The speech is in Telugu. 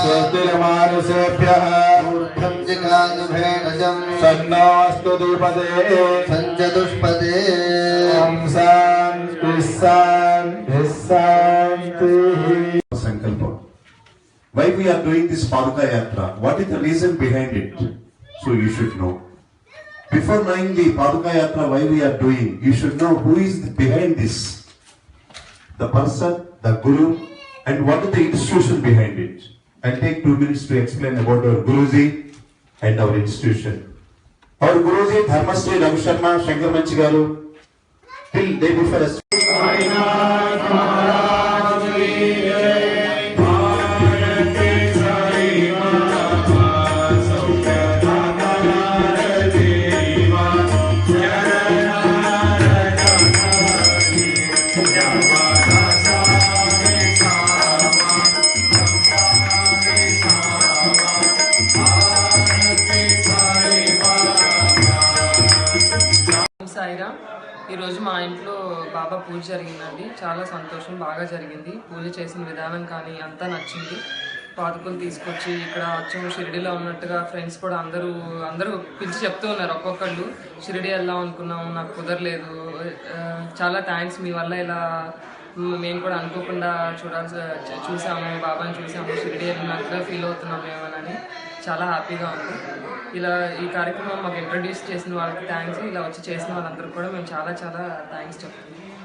स्वस्तिर्मानुषेभ्यः ऊर्ध्वं जिगानुभेषजं सन्नोऽस्तु द्विपदे सञ्चतुष्पदे ॐ शान्तिः शान्तिः शान्तिः। Sankalpa. Why we are doing this Paduka Yatra? What is the reason behind it? So you should know. Before knowing the Paduka Yatra, why we are doing, you should know who is behind this. The person, the Guru, and what is the institution behind it. I'll take 2 minutes to explain about our Guruji and our institution. Our Guruji, Dharmasri Ravi Sharma, Shankar Manchi Garu, till day before us. Sairam. ఈరోజు మా ఇంట్లో బాబా పూజ జరిగిందండి. చాలా సంతోషం, బాగా జరిగింది. పూజ చేసిన విధానం కానీ అంతా నచ్చింది. పాదుకలు తీసుకొచ్చి ఇక్కడ వచ్చాము, షిరిడీలో ఉన్నట్టుగా ఫ్రెండ్స్ కూడా అందరూ పిలిచి చెప్తూ ఉన్నారు. ఒక్కొక్కళ్ళు షిరిడీ వెళ్దాం అనుకున్నాము, నాకు కుదరలేదు, చాలా థ్యాంక్స్, మీ వల్ల ఇలా మేము కూడా అనుకోకుండా చూసాము, బాబాని చూసాము, షిరిడీ వెళ్ళినట్టుగా ఫీల్ అవుతున్నాము ఏమని చాలా హ్యాపీగా ఉంది. ఇలా ఈ కార్యక్రమం మాకు ఇంట్రడ్యూస్ చేసిన వాళ్ళకి థ్యాంక్స్, ఇలా వచ్చి చేసిన వాళ్ళందరూ కూడా మేము చాలా చాలా థ్యాంక్స్ చెప్తున్నాం.